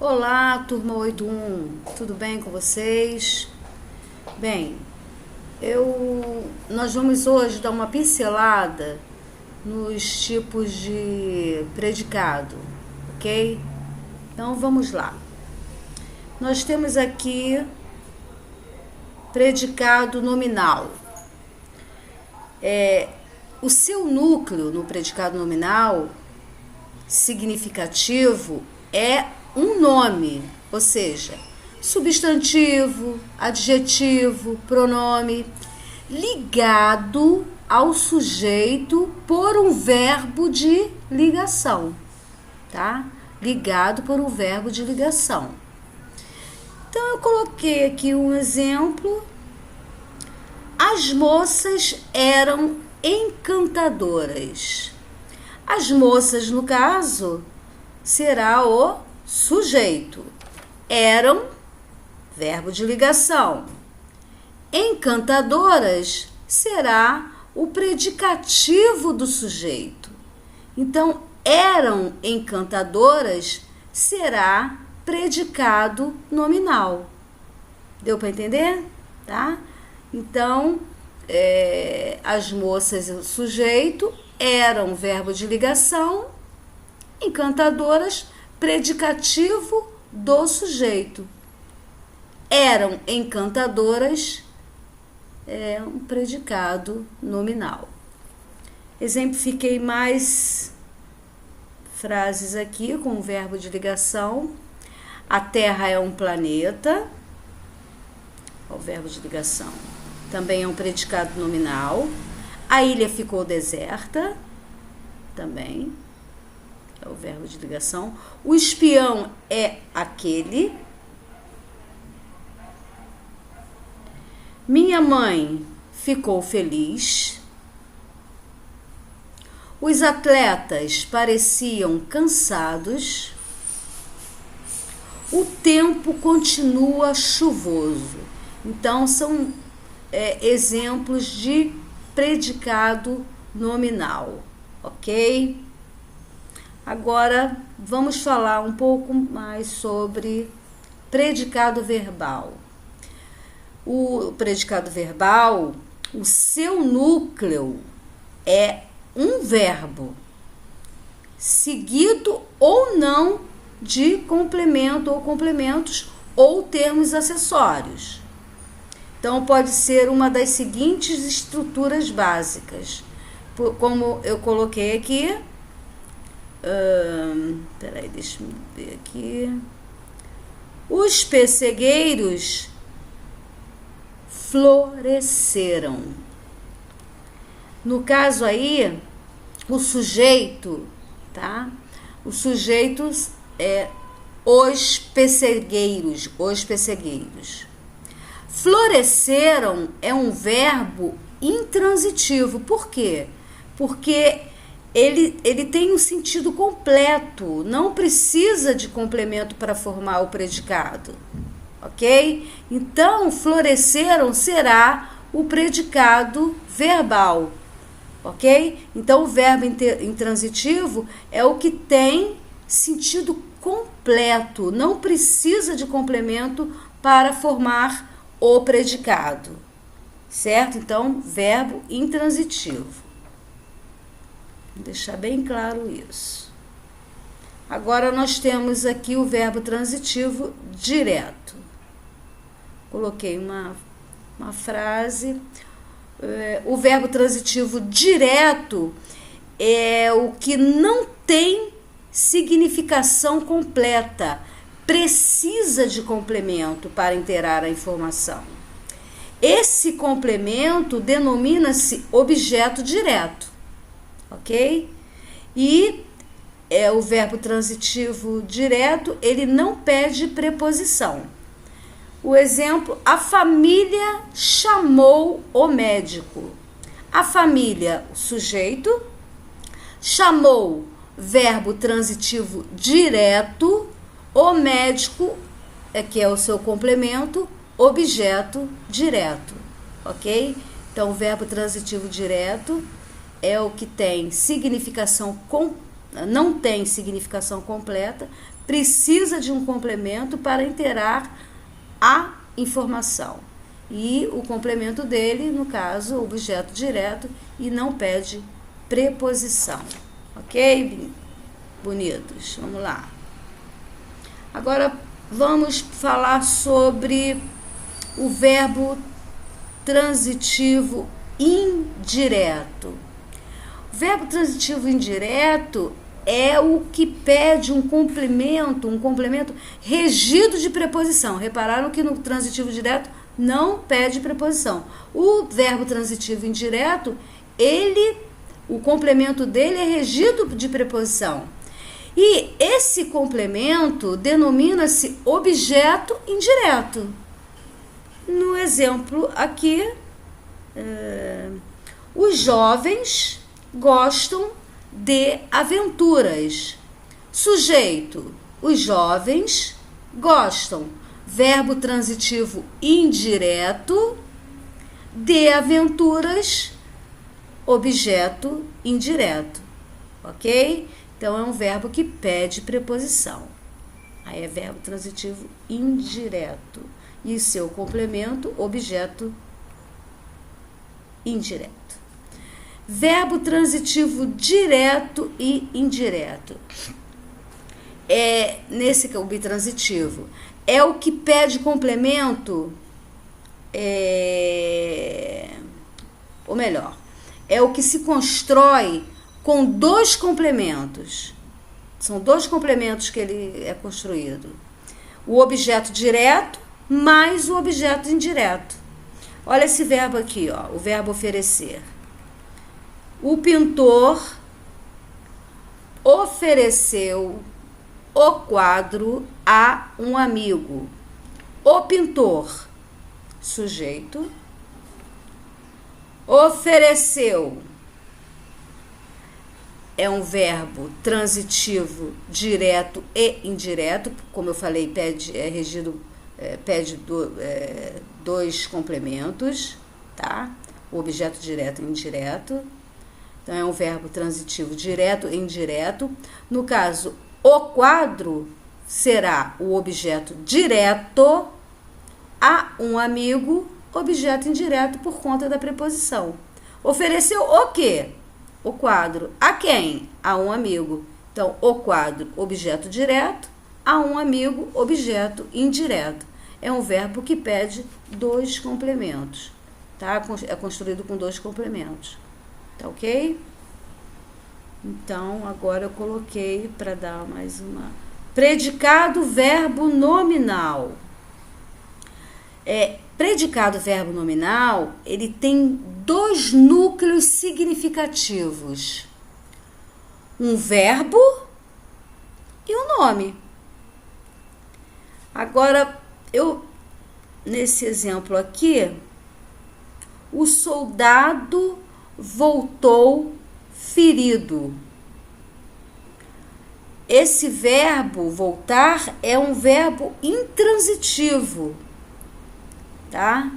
Olá, turma 81, tudo bem com vocês? Bem, nós vamos hoje dar uma pincelada nos tipos de predicado, ok? Então vamos lá. Nós temos aqui predicado nominal. O seu núcleo no predicado nominal significativo é um nome, ou seja, substantivo, adjetivo, pronome, ligado ao sujeito por um verbo de ligação, tá? Ligado por um verbo de ligação. Então, eu coloquei aqui um exemplo. As moças eram encantadoras. As moças, no caso, será o sujeito. Eram, verbo de ligação. Encantadoras será o predicativo do sujeito. Então, eram encantadoras será predicado nominal. Deu para entender? Tá? Então, as moças e o sujeito eram verbo de ligação, encantadoras, predicativo do sujeito. Eram encantadoras, um predicado nominal. Exemplifiquei mais frases aqui com o verbo de ligação. A Terra é um planeta. O verbo de ligação também é um predicado nominal. A ilha ficou deserta. Também é o verbo de ligação. O espião é aquele. Minha mãe ficou feliz. Os atletas pareciam cansados. O tempo continua chuvoso. Então, são exemplos de predicado nominal, ok? Agora, vamos falar um pouco mais sobre predicado verbal. O predicado verbal, o seu núcleo é um verbo, seguido ou não de complemento ou complementos ou termos acessórios. Então, pode ser uma das seguintes estruturas básicas, como eu coloquei aqui. Peraí, deixa eu ver aqui. Os pessegueiros floresceram. No caso aí, o sujeito, tá? O sujeito é os pessegueiros, os pessegueiros. Floresceram é um verbo intransitivo. Por quê? Porque ele tem um sentido completo, não precisa de complemento para formar o predicado, ok? Então, floresceram será o predicado verbal, ok? Então, o verbo intransitivo é o que tem sentido completo, não precisa de complemento para formar o predicado, certo? Então, verbo intransitivo. Vou deixar bem claro isso. Agora, nós temos aqui o verbo transitivo direto. Coloquei uma frase. O verbo transitivo direto é o que não tem significação completa, precisa de complemento para inteirar a informação. Esse complemento denomina-se objeto direto, ok? E o verbo transitivo direto, ele não pede preposição. O exemplo, a família chamou o médico. A família, o sujeito, chamou, verbo transitivo direto, o médico, que é o seu complemento, objeto direto, ok? Então, o verbo transitivo direto é o que tem significação, não tem significação completa, precisa de um complemento para inteirar a informação. E o complemento dele, no caso, objeto direto, e não pede preposição. Ok, bonitos? Vamos lá. Agora vamos falar sobre o verbo transitivo indireto. O verbo transitivo indireto é o que pede um complemento regido de preposição. Repararam que no transitivo direto não pede preposição. O verbo transitivo indireto, o complemento dele é regido de preposição. E esse complemento denomina-se objeto indireto. No exemplo aqui, os jovens gostam de aventuras. Sujeito, os jovens gostam. Verbo transitivo indireto, de aventuras, objeto indireto. Ok? Então, é um verbo que pede preposição. Aí é verbo transitivo indireto. E seu complemento, objeto indireto. Verbo transitivo direto e indireto. Nesse transitivo, é o que pede complemento, ou melhor, é o que se constrói com dois complementos. São dois complementos que ele é construído. O objeto direto mais o objeto indireto. Olha esse verbo aqui, ó, o verbo oferecer. O pintor ofereceu o quadro a um amigo. O pintor, sujeito, ofereceu. É um verbo transitivo direto e indireto, como eu falei, pede dois complementos, tá? O objeto direto e indireto. Então, é um verbo transitivo direto e indireto. No caso, o quadro será o objeto direto a um amigo, objeto indireto por conta da preposição. Ofereceu o quê? O quadro. A quem? A um amigo. Então, o quadro, objeto direto, a um amigo, objeto indireto. É um verbo que pede dois complementos, tá? É construído com dois complementos. Tá ok? Então, agora eu coloquei para dar mais uma. Predicado, verbo nominal. Predicado, verbo nominal, ele tem dois núcleos significativos. Um verbo e um nome. Agora, nesse exemplo aqui, o soldado voltou ferido. Esse verbo voltar é um verbo intransitivo, tá?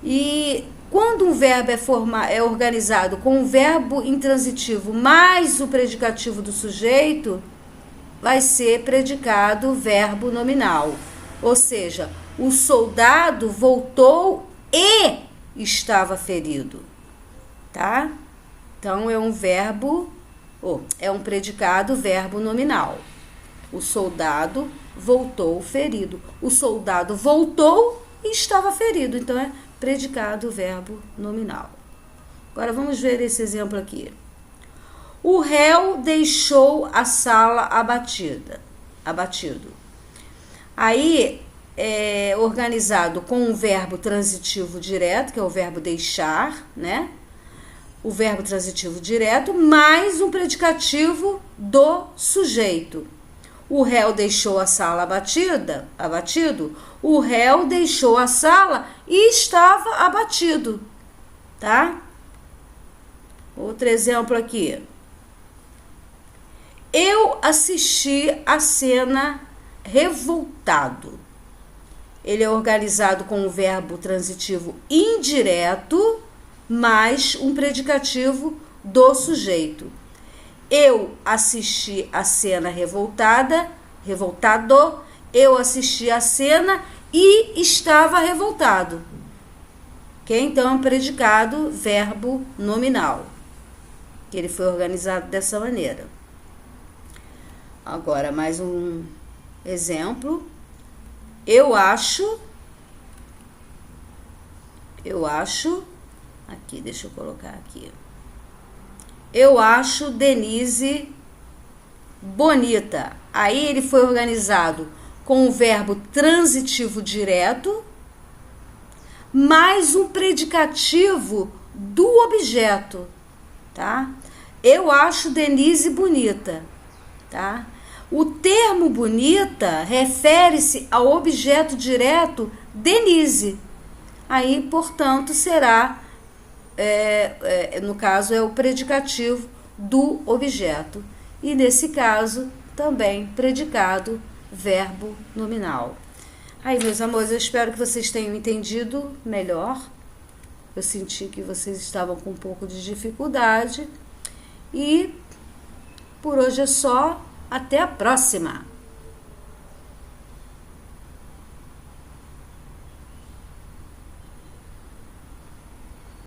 E quando um verbo é organizado com um verbo intransitivo mais o predicativo do sujeito, vai ser predicado verbo nominal. Ou seja, o soldado voltou e estava ferido, tá? Então, é um predicado verbo nominal. O soldado voltou ferido. O soldado voltou e estava ferido. Então, é predicado verbo nominal. Agora, vamos ver esse exemplo aqui. O réu deixou a sala abatido. Aí, é organizado com um verbo transitivo direto, que é o verbo deixar, né? O verbo transitivo direto, mais um predicativo do sujeito. O réu deixou a sala abatido. O réu deixou a sala e estava abatido, tá? Outro exemplo aqui. Eu assisti a cena revoltado. Ele é organizado com o verbo transitivo indireto, mais um predicativo do sujeito. Eu assisti a cena revoltada revoltado. Eu assisti a cena e estava revoltado. Que então é um predicado verbo nominal. Que ele foi organizado dessa maneira. Agora, mais um exemplo. Eu acho, aqui, deixa eu colocar aqui. Eu acho Denise bonita. Aí ele foi organizado com o verbo transitivo direto, mais um predicativo do objeto, tá? Eu acho Denise bonita, tá? O termo bonita refere-se ao objeto direto Denise. Aí, portanto, será, no caso, é o predicativo do objeto. E, nesse caso, também predicado verbo nominal. Aí, meus amores, eu espero que vocês tenham entendido melhor. Eu senti que vocês estavam com um pouco de dificuldade. E, por hoje é só. Até a próxima!